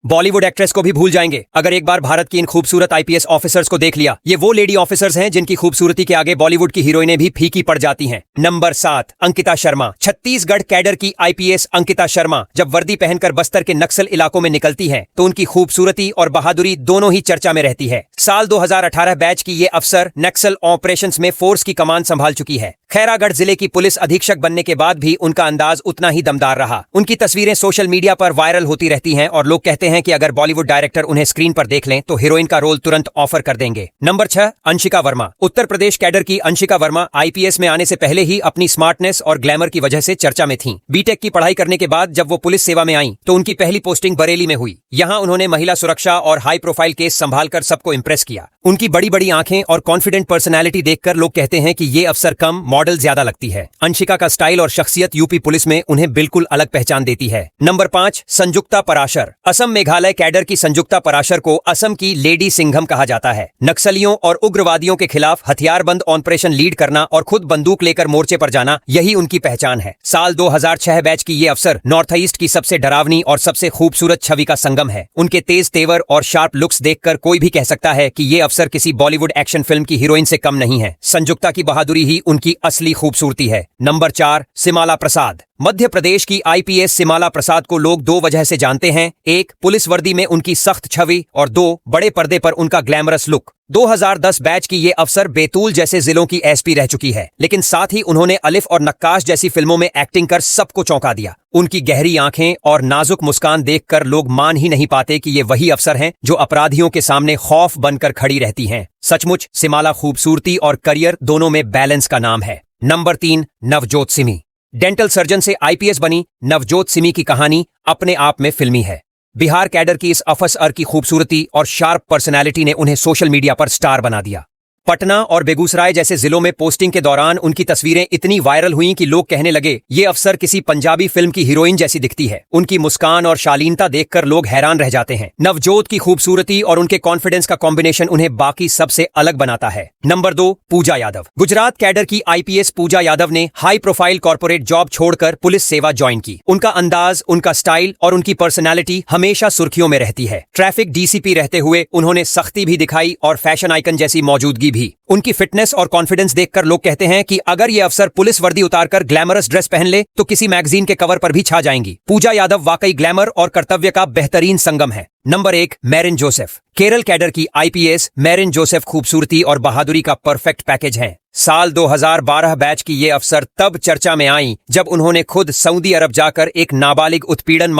Bollywood actress को भी भूल जाएंगे अगर एक बार भारत की इन खूबसूरत आईपीएस ऑफिसर्स को देख लिया। ये वो लेडी ऑफिसर्स हैं जिनकी खूबसूरती के आगे बॉलीवुड की हीरोइनें भी फीकी पड़ जाती हैं। नंबर 7, अंकिता शर्मा। छत्तीसगढ़ कैडर की आईपीएस अंकिता शर्मा जब वर्दी पहनकर बस्तर के नक्सल इलाकों में निकलती हैं, तो उनकी खूबसूरती और बहादुरी दोनों ही चर्चा में रहती है। साल 2018 बैच की ये अफसर नक्सल ऑपरेशंस में फोर्स की कमान संभाल चुकी है। खैरागढ़ जिले की पुलिस अधीक्षक बनने के बाद भी उनका अंदाज उतना ही दमदार रहा। उनकी तस्वीरें सोशल मीडिया पर वायरल होती रहती हैं और लोग कहते हैं कि अगर बॉलीवुड डायरेक्टर उन्हें स्क्रीन पर देख लें तो हीरोइन का रोल तुरंत ऑफर कर देंगे। नंबर 6, अंशिका वर्मा। उत्तर प्रदेश कैडर की अंशिका वर्मा आईपीएस में आने से पहले ही अपनी स्मार्टनेस और ग्लैमर की वजह से चर्चा में थीं। बीटेक की पढ़ाई करने के बाद जब वो पुलिस सेवा में आईं, तो उनकी पहली पोस्टिंग बरेली में हुई। यहां उन्होंने महिला सुरक्षा और हाई प्रोफाइल केस संभालकर सबको इंप्रेस किया। उनकी बड़ी बड़ी आंखें और कॉन्फिडेंट पर्सनैलिटी देखकर लोग कहते हैं कि ये अफसर कम मॉडल ज्यादा लगती है। अंशिका का स्टाइल और शख्सियत यूपी पुलिस में उन्हें बिल्कुल अलग पहचान देती है। नंबर 5, संजुक्ता पराशर। असम मेघालय कैडर की संजुक्ता पराशर को असम की लेडी सिंघम कहा जाता है। नक्सलियों और उग्रवादियों के खिलाफ हथियारबंद ऑपरेशन लीड करना और खुद बंदूक लेकर मोर्चे पर जाना, यही उनकी पहचान है। साल 2006 बैच की ये अफसर नॉर्थ ईस्ट की सबसे डरावनी और सबसे खूबसूरत छवि का संगम है। उनके तेज तेवर और शार्प लुक्स देखकर कोई भी कह सकता है कि ये अफसर किसी बॉलीवुड एक्शन फिल्म की हीरोइन से कम नहीं है। संजुक्ता की बहादुरी ही उनकी असली खूबसूरती है। नंबर 4, सिमाला प्रसाद। मध्य प्रदेश की आईपीएस सिमाला प्रसाद को लोग दो वजह से जानते हैं। एक, पुलिस वर्दी में उनकी सख्त छवि और 2, बड़े पर्दे पर उनका ग्लैमरस लुक। 2010 बैच की ये अफसर बैतूल जैसे जिलों की एसपी रह चुकी है, लेकिन साथ ही उन्होंने अलिफ और नक्काश जैसी फिल्मों में एक्टिंग कर सबको चौंका दिया। उनकी गहरी आंखें और नाजुक मुस्कान देखकर लोग मान ही नहीं पाते कि ये वही अफसर हैं जो अपराधियों के सामने खौफ बनकर खड़ी रहती हैं। सचमुच सिमाला खूबसूरती और करियर दोनों में बैलेंस का नाम है। Number 3, Navjot Simi. Dental surgeon से आईपीएस बनी नवजोत सिमी की कहानी अपने आप में फिल्मी है। बिहार कैडर की इस अफसर की खूबसूरती और शार्प पर्सनैलिटी ने उन्हें सोशल मीडिया पर स्टार बना दिया। पटना और बेगूसराय जैसे जिलों में पोस्टिंग के दौरान उनकी तस्वीरें इतनी वायरल हुईं कि लोग कहने लगे ये अफसर किसी पंजाबी फिल्म की हीरोइन जैसी दिखती है। उनकी मुस्कान और शालीनता देखकर लोग हैरान रह जाते हैं। नवजोत की खूबसूरती और उनके कॉन्फिडेंस का कॉम्बिनेशन उन्हें बाकी सबसे अलग बनाता है। नंबर 2, पूजा यादव। गुजरात कैडर की आईपीएस पूजा यादव ने हाई प्रोफाइल कॉर्पोरेट जॉब छोड़कर पुलिस सेवा ज्वाइन की। उनका अंदाज, उनका स्टाइल और उनकी पर्सनैलिटी हमेशा सुर्खियों में रहती है। ट्रैफिक डीसीपी रहते हुए उन्होंने सख्ती भी दिखाई और फैशन आइकन जैसी मौजूदगी भी। उनकी फिटनेस और कॉन्फिडेंस देखकर लोग कहते हैं कि अगर ये अफसर पुलिस वर्दी उतारकर ग्लैमरस ड्रेस पहन ले तो किसी मैगजीन के कवर पर भी छा जाएंगी। पूजा यादव वाकई ग्लैमर और कर्तव्य का बेहतरीन संगम है। Number 1, marine Joseph. Kerala cadre की आईपीएस मैरिन जोसेफ खूबसूरती और बहादुरी का परफेक्ट पैकेज है। साल 2012 बैच की ये अफसर तब चर्चा में आई जब उन्होंने खुद सऊदी अरब जाकर एक नाबालिग उत्पीड़न